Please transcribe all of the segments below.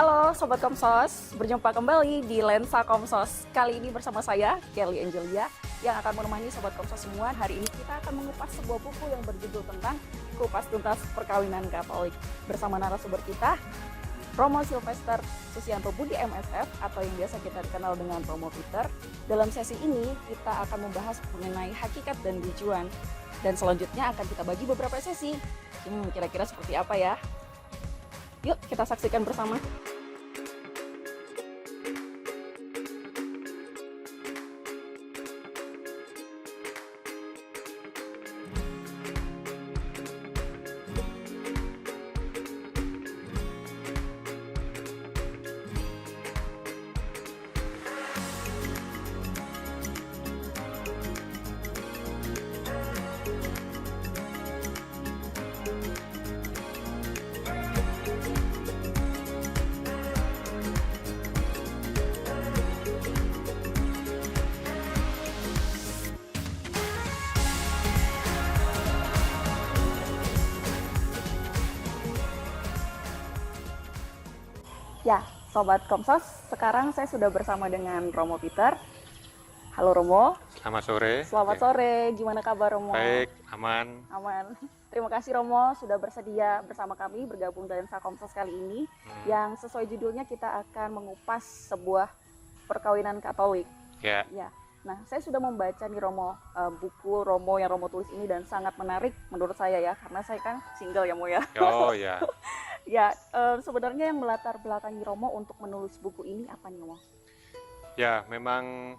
Halo Sobat Komsos, berjumpa kembali di Lensa Komsos. Kali ini bersama saya, Kelly Angelia, yang akan menemani Sobat Komsos semua. Hari ini kita akan mengupas sebuah buku yang berjudul tentang Kupas Tuntas Perkawinan Katolik. Bersama narasumber kita, Romo Sylvester Susianto Budi MSF, atau yang biasa kita dikenal dengan Romo Peter. Dalam sesi ini, kita akan membahas mengenai hakikat dan tujuan. Dan selanjutnya akan kita bagi beberapa sesi. Kira-kira seperti apa ya? Yuk kita saksikan bersama. Ya, Sobat Komsos, sekarang saya sudah bersama dengan Romo Peter. Halo Romo. Selamat sore. Selamat sore, gimana kabar Romo? Baik, aman. Aman. Terima kasih Romo sudah bersedia bersama kami bergabung dalam Komsos kali ini. Yang sesuai judulnya kita akan mengupas sebuah perkawinan Katolik. Ya. Ya. Nah, saya sudah membaca nih Romo, buku Romo yang Romo tulis ini dan sangat menarik menurut saya ya, karena saya kan single ya Mo ya. Oh ya. Ya, sebenarnya yang melatar belakangi Romo untuk menulis buku ini apa nih Romo? Ya, memang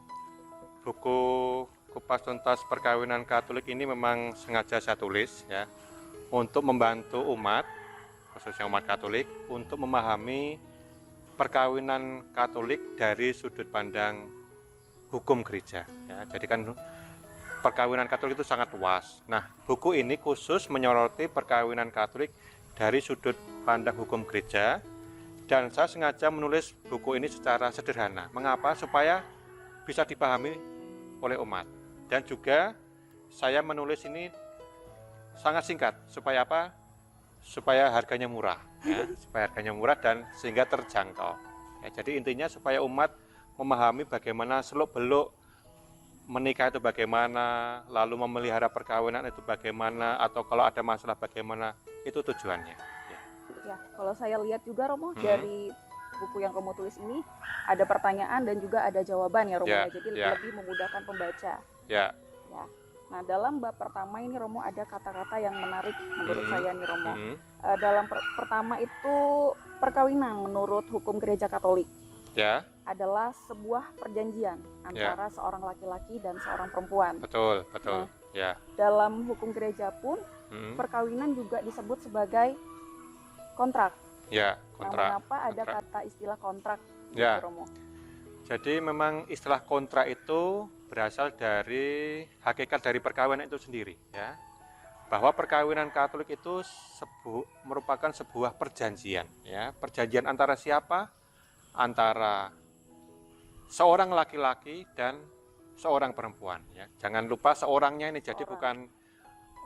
buku Kupas Tuntas Perkawinan Katolik ini memang sengaja saya tulis ya untuk membantu umat, khususnya umat Katolik, untuk memahami perkawinan Katolik dari sudut pandang hukum gereja. Ya, jadi kan perkawinan Katolik itu sangat luas. Nah, buku ini khusus menyoroti perkawinan Katolik dari sudut pandang hukum gereja, dan saya sengaja menulis buku ini secara sederhana. Mengapa? Supaya bisa dipahami oleh umat. Dan juga saya menulis ini sangat singkat. Supaya apa? Supaya harganya murah. Ya, supaya harganya murah dan sehingga terjangkau. Ya, jadi intinya supaya umat memahami bagaimana seluk-beluk menikah itu bagaimana, lalu memelihara perkawinan itu bagaimana, atau kalau ada masalah bagaimana, itu tujuannya. Ya, kalau saya lihat juga Romo dari buku yang Romo tulis ini ada pertanyaan dan juga ada jawaban ya Romo, jadi lebih memudahkan pembaca. Ya. Ya. Nah, dalam bab pertama ini Romo ada kata-kata yang menarik menurut saya nih Romo. Dalam pertama itu perkawinan menurut hukum gereja Katolik. Ya. Adalah sebuah perjanjian antara seorang laki-laki dan seorang perempuan. Betul, betul. Nah, ya. Dalam hukum gereja pun perkawinan juga disebut sebagai kontrak. Ya, kontrak. Nah, mengapa ada kata istilah kontrak? Ya. Romo? Jadi memang istilah kontrak itu berasal dari hakikat dari perkawinan itu sendiri, ya. Bahwa perkawinan Katolik itu merupakan sebuah perjanjian, ya. Perjanjian antara siapa? Antara seorang laki-laki dan seorang perempuan, ya. Jangan lupa seorangnya ini, jadi bukan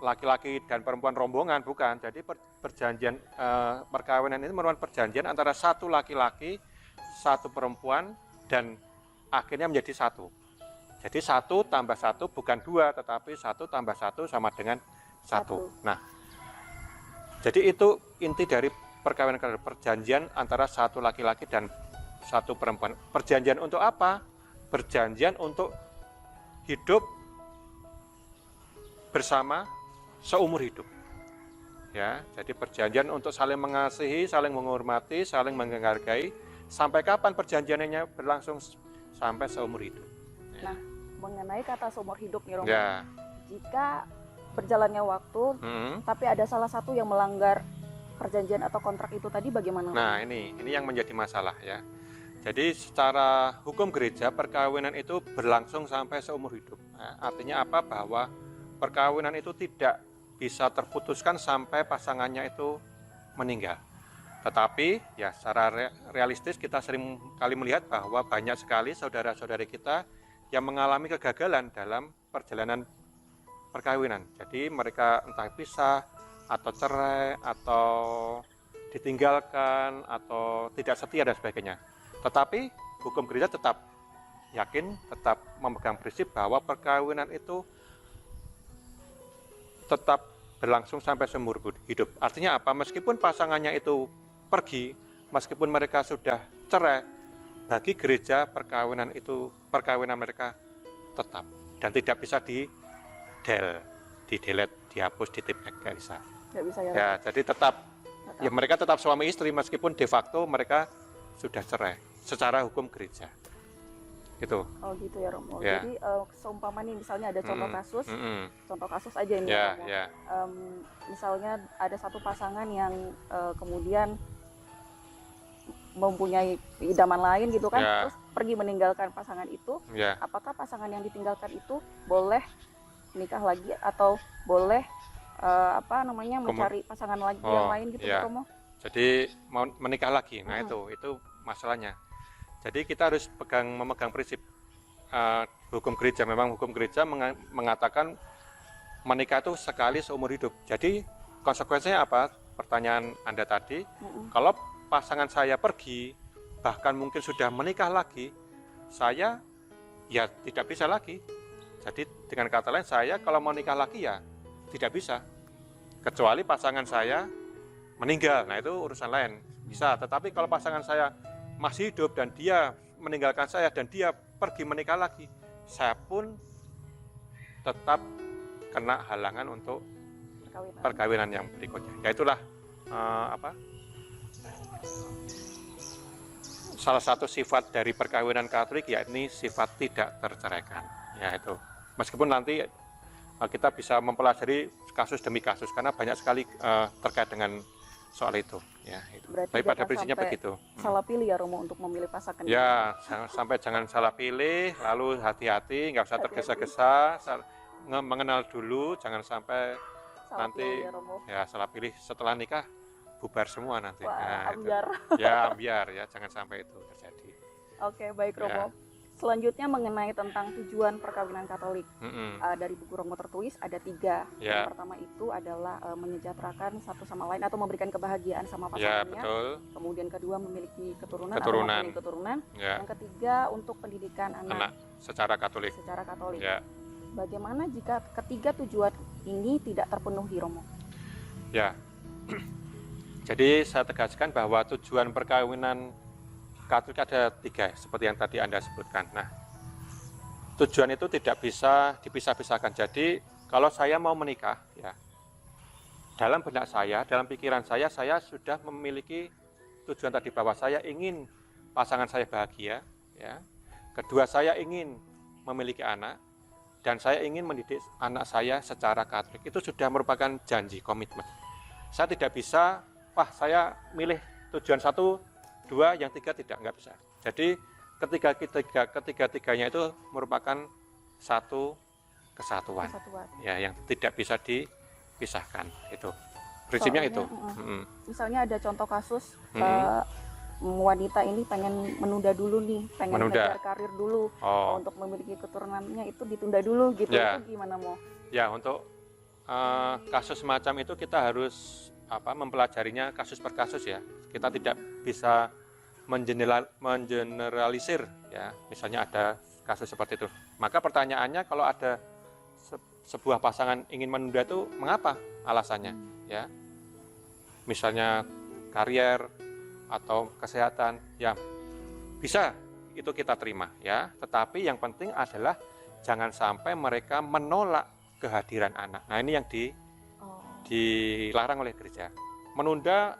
laki-laki dan perempuan rombongan, bukan. Jadi perjanjian perkawinan ini merupakan perjanjian antara satu laki-laki, satu perempuan, dan akhirnya menjadi satu. Jadi 1 tambah 1 bukan 2, tetapi 1 tambah 1 sama dengan 1. Nah, jadi itu inti dari perkawinan, perjanjian antara satu laki-laki dan satu perempuan. Perjanjian untuk apa? Perjanjian untuk hidup bersama seumur hidup. Ya, jadi perjanjian untuk saling mengasihi, saling menghormati, saling menghargai. Sampai kapan perjanjiannya berlangsung? Sampai seumur hidup. Ya. Nah, mengenai kata seumur hidup nih Romo. Ya. Jika berjalannya waktu, tapi ada salah satu yang melanggar perjanjian atau kontrak itu tadi, bagaimana? Nah, ini yang menjadi masalah ya. Jadi secara hukum gereja perkawinan itu berlangsung sampai seumur hidup. Nah, artinya apa? Bahwa perkawinan itu tidak bisa terputuskan sampai pasangannya itu meninggal. Tetapi ya secara realistis kita sering kali melihat bahwa banyak sekali saudara-saudari kita yang mengalami kegagalan dalam perjalanan perkawinan. Jadi mereka entah pisah atau cerai atau ditinggalkan atau tidak setia dan sebagainya. Tetapi hukum gereja tetap yakin, tetap memegang prinsip bahwa perkawinan itu tetap berlangsung sampai seumur hidup. Artinya apa? Meskipun pasangannya itu pergi, meskipun mereka sudah cerai, bagi gereja perkawinan mereka tetap dan tidak bisa di-delete, dihapus, ditipek, nggak bisa. Nggak bisa ya. Ya, jadi tetap. Ya mereka tetap suami istri meskipun de facto mereka sudah cerai secara hukum gereja. Gitu. Oh gitu ya Romo. Ya. Jadi seumpama nih misalnya ada contoh kasus, contoh kasus aja ini Ya, Romo. ya. Misalnya ada satu pasangan yang kemudian mempunyai idaman lain gitu kan, Ya. terus pergi meninggalkan pasangan itu. Ya. Apakah pasangan yang ditinggalkan itu boleh nikah lagi atau boleh mencari pasangan lagi yang lain gitu ya. Romo? Jadi mau menikah lagi. Nah, itu masalahnya. Jadi kita harus memegang prinsip hukum gereja. Memang hukum gereja mengatakan menikah itu sekali seumur hidup. Jadi konsekuensinya apa? Pertanyaan Anda tadi, kalau pasangan saya pergi, bahkan mungkin sudah menikah lagi, saya ya tidak bisa lagi. Jadi dengan kata lain, saya kalau mau nikah lagi ya tidak bisa. Kecuali pasangan saya meninggal, nah itu urusan lain, bisa. Tetapi kalau pasangan saya masih hidup dan dia meninggalkan saya dan dia pergi menikah lagi, saya pun tetap kena halangan untuk perkawinan yang berikutnya. Ya itulah salah satu sifat dari perkawinan Katolik, yakni sifat tidak terceraikan. Ya itu. Meskipun nanti kita bisa mempelajari kasus demi kasus karena banyak sekali terkait dengan soal itu. Ya itu. Tapi pada prinsipnya begitu. Salah pilih ya Romo untuk memilih pasangan. Ya, sampai jangan salah pilih, lalu hati-hati, nggak usah tergesa-gesa, mengenal dulu, jangan sampai salah nanti pilih ya, Romo. Ya salah pilih setelah nikah bubar semua nanti. Wah, nah, ambiar. Ya ambiar ya, jangan sampai itu terjadi. Oke, baik Romo. Selanjutnya mengenai tentang tujuan perkawinan Katolik. Dari buku Romo tertulis ada 3. Yang pertama itu adalah menyejahterakan satu sama lain atau memberikan kebahagiaan sama pasangannya. Betul. Kemudian kedua memiliki keturunan. Ya. Yang ketiga untuk pendidikan anak secara Katolik. Ya. Bagaimana jika ketiga tujuan ini tidak terpenuhi, Romo? Ya. Jadi saya tegaskan bahwa tujuan perkawinan Katolik ada 3, seperti yang tadi Anda sebutkan. Nah, tujuan itu tidak bisa dipisah-pisahkan. Jadi, kalau saya mau menikah, ya, dalam benak saya, dalam pikiran saya sudah memiliki tujuan tadi bahwa saya ingin pasangan saya bahagia, ya. Kedua, saya ingin memiliki anak, dan saya ingin mendidik anak saya secara Katolik. Itu sudah merupakan janji, komitmen. Saya tidak bisa, saya milih tujuan 1, 2, yang 3 nggak bisa. Jadi ketiga-tiganya itu merupakan satu kesatuan. Ya, yang tidak bisa dipisahkan. Itu prinsipnya. Soalnya, itu. Misalnya ada contoh kasus wanita ini pengen menunda dulu nih, pengen mengejar karir dulu, untuk memiliki keturunannya itu ditunda dulu gitu. Ya. Itu gimana Mo? Ya, untuk kasus semacam itu kita harus mempelajarinya kasus per kasus ya. Kita tidak bisa mengeneralisir ya. Misalnya ada kasus seperti itu. Maka pertanyaannya, kalau ada sebuah pasangan ingin menunda itu mengapa alasannya ya? Misalnya karier atau kesehatan, ya bisa itu kita terima ya. Tetapi yang penting adalah jangan sampai mereka menolak kehadiran anak. Nah, ini yang dilarang oleh gereja. Menunda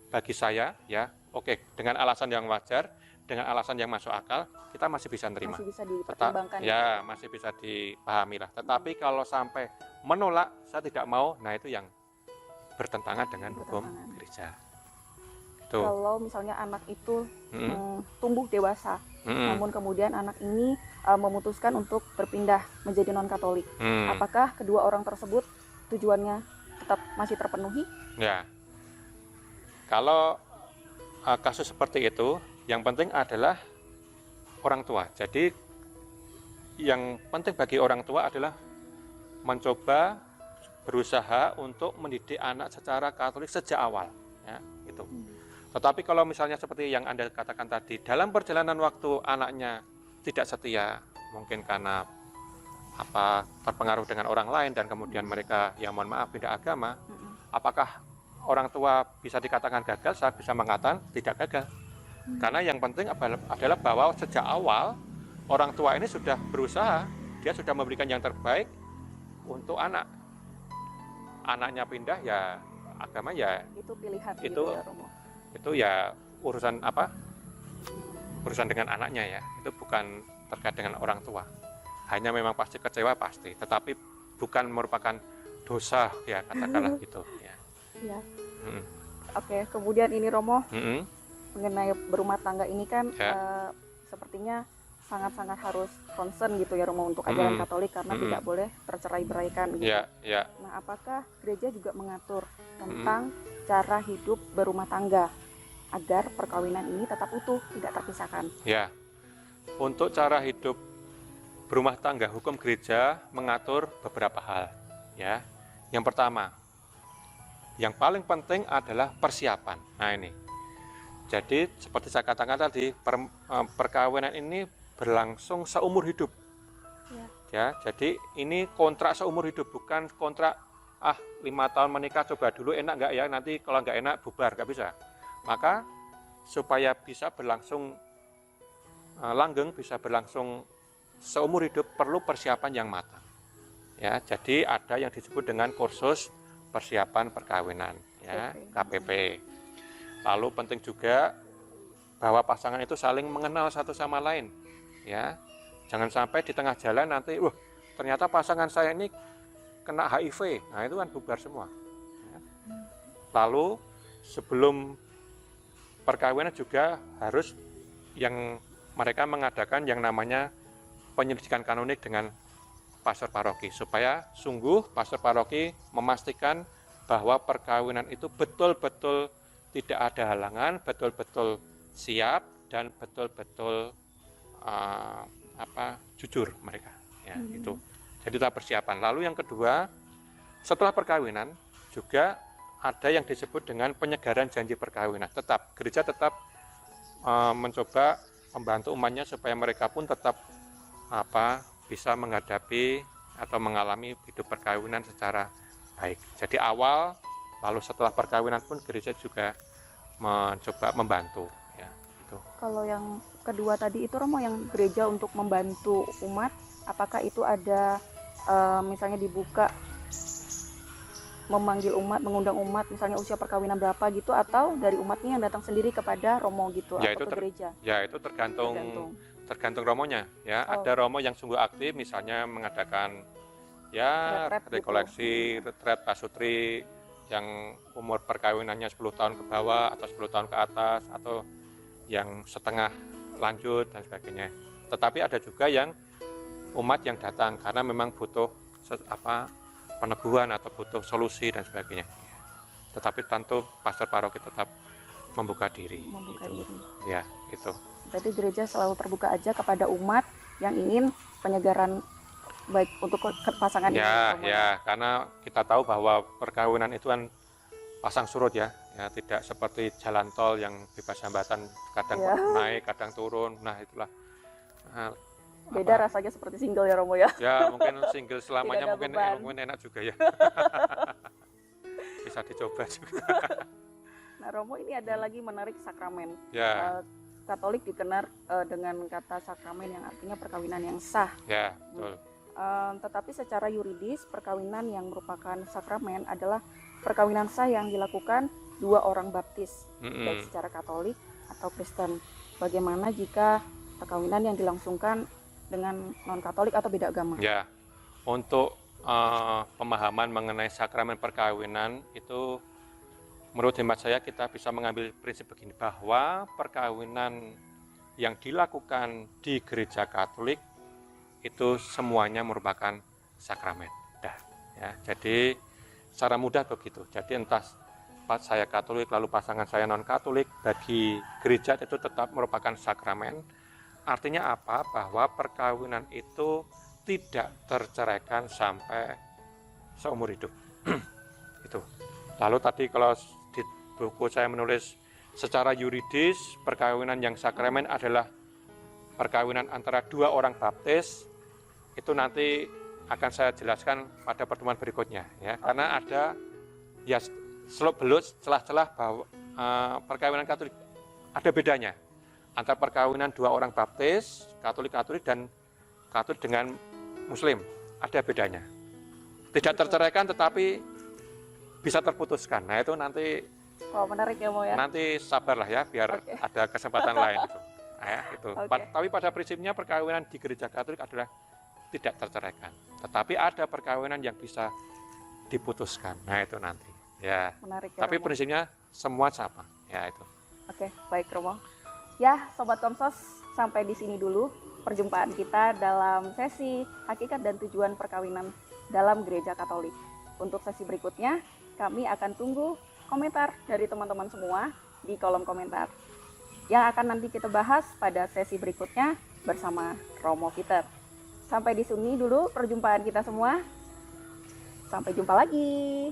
bagi saya ya, oke, dengan alasan yang wajar, dengan alasan yang masuk akal, kita masih bisa terima. Masih bisa dipertimbangkan. Ya, masih bisa dipahami lah. Tetapi kalau sampai menolak, saya tidak mau, nah itu yang bertentangan dengan hukum gereja. Itu. Kalau misalnya anak itu tumbuh dewasa, namun kemudian anak ini memutuskan untuk berpindah menjadi non-Katolik, apakah kedua orang tersebut tujuannya tetap masih terpenuhi? Ya, kalau kasus seperti itu, yang penting adalah orang tua. Jadi yang penting bagi orang tua adalah mencoba berusaha untuk mendidik anak secara Katolik sejak awal. ya, itu. Tetapi kalau misalnya seperti yang Anda katakan tadi, dalam perjalanan waktu anaknya tidak setia, mungkin karena terpengaruh dengan orang lain dan kemudian mereka yang mohon maaf beda agama, apakah orang tua bisa dikatakan gagal? Saya bisa mengatakan tidak gagal. Karena yang penting adalah bahwa sejak awal orang tua ini sudah berusaha, dia sudah memberikan yang terbaik untuk anak. Anaknya pindah ya agama ya itu pilihan itu gitu ya Romo. itu ya urusan dengan anaknya ya, itu bukan terkait dengan orang tua. Hanya memang pasti kecewa pasti, tetapi bukan merupakan dosa ya, katakanlah gitu ya. Ya. Oke, kemudian ini Romo, Mm-mm. mengenai berumah tangga ini kan Ya. sepertinya sangat-sangat harus concern gitu ya Romo untuk ajaran Katolik karena tidak boleh tercerai-beraikan gitu. Ya, ya. Nah, apakah gereja juga mengatur tentang cara hidup berumah tangga agar perkawinan ini tetap utuh, tidak terpisahkan? Ya, untuk cara hidup berumah tangga, hukum gereja mengatur beberapa hal. Ya, yang pertama, yang paling penting adalah persiapan. Nah ini, jadi seperti saya katakan tadi, perkawinan ini berlangsung seumur hidup. Ya, jadi ini kontrak seumur hidup, bukan kontrak 5 tahun menikah coba dulu enak nggak ya, nanti kalau nggak enak bubar, nggak bisa. Maka supaya bisa berlangsung langgeng, bisa berlangsung seumur hidup, perlu persiapan yang matang. Ya, jadi ada yang disebut dengan kursus persiapan perkawinan, ya, KPP. Lalu penting juga bahwa pasangan itu saling mengenal satu sama lain, ya. Jangan sampai di tengah jalan nanti, ternyata pasangan saya ini kena HIV, nah itu kan bubar semua. Ya. Lalu sebelum perkawinan juga harus yang mereka mengadakan yang namanya penyelidikan kanonik dengan pastor paroki, supaya sungguh pastor paroki memastikan bahwa perkawinan itu betul-betul tidak ada halangan, betul-betul siap dan betul-betul jujur mereka, ya itu. Jadi itu persiapan. Lalu yang kedua, setelah perkawinan juga ada yang disebut dengan penyegaran janji perkawinan. Gereja tetap mencoba membantu umatnya supaya mereka pun tetap bisa menghadapi atau mengalami hidup perkawinan secara baik. Jadi awal, lalu setelah perkawinan pun gereja juga mencoba membantu. Ya, gitu. Kalau yang kedua tadi itu Romo, yang gereja untuk membantu umat, apakah itu ada misalnya dibuka memanggil umat, mengundang umat, misalnya usia perkawinan berapa gitu, atau dari umatnya yang datang sendiri kepada Romo gitu, ya, atau ke gereja? Ya, itu tergantung romonya. Ya, ada romo yang sungguh aktif, misalnya mengadakan ya rekoleksi, retret pasutri yang umur perkawinannya 10 tahun ke bawah atau 10 tahun ke atas, atau yang setengah lanjut dan sebagainya. Tetapi ada juga yang umat yang datang karena memang butuh peneguhan atau butuh solusi dan sebagainya. Tetapi tentu pastor paroki tetap membuka diri. Ya, itu. Berarti gereja selalu terbuka aja kepada umat yang ingin penyegaran baik untuk pasangan ini. Ya, karena kita tahu bahwa perkawinan itu kan pasang surut ya, tidak seperti jalan tol yang bebas hambatan, kadang naik, kadang turun. Nah, itulah. Beda rasanya seperti single ya Romo ya. Ya, mungkin single selamanya mungkin enak juga ya. Bisa dicoba juga. Nah, Romo, ini ada lagi menarik, sakramen. Ya. Katolik dikenal dengan kata sakramen yang artinya perkawinan yang sah. Ya, betul. Tetapi secara yuridis, perkawinan yang merupakan sakramen adalah perkawinan sah yang dilakukan dua orang baptis, baik secara Katolik atau Kristen. Bagaimana jika perkawinan yang dilangsungkan dengan non-Katolik atau beda agama? Ya, untuk pemahaman mengenai sakramen perkawinan itu, menurut hemat saya kita bisa mengambil prinsip begini, bahwa perkawinan yang dilakukan di gereja Katolik itu semuanya merupakan sakramen. Ya, jadi secara mudah begitu. Jadi entah saya Katolik lalu pasangan saya non-Katolik, bagi gereja itu tetap merupakan sakramen. Artinya apa? Bahwa perkawinan itu tidak terceraikan sampai seumur hidup. Itu. Lalu tadi kalau buku saya menulis secara yuridis perkawinan yang sakramen adalah perkawinan antara dua orang baptis. Itu nanti akan saya jelaskan pada pertemuan berikutnya ya. Karena ada ya seluk-beluk celah-celah bahwa perkawinan Katolik ada bedanya antara perkawinan dua orang baptis, Katolik dan Katolik dengan Muslim. Ada bedanya. Tidak terceraikan tetapi bisa terputuskan. Nah itu nanti Menarik ya Mo ya. nanti sabarlah ya biar ada kesempatan lain itu. Nah, ya, itu. Tapi pada prinsipnya perkawinan di gereja Katolik adalah tidak terceraikan. Tetapi ada perkawinan yang bisa diputuskan. Nah itu nanti. Ya. Menarik ya, Tapi Romo. prinsipnya semua sama. Ya itu. Oke, baik Romo. Ya, Sobat Komsos, sampai di sini dulu perjumpaan kita dalam sesi hakikat dan tujuan perkawinan dalam gereja Katolik. Untuk sesi berikutnya, kami akan tunggu komentar dari teman-teman semua di kolom komentar. Yang akan nanti kita bahas pada sesi berikutnya bersama Romo Peter. Sampai di sini dulu perjumpaan kita semua. Sampai jumpa lagi.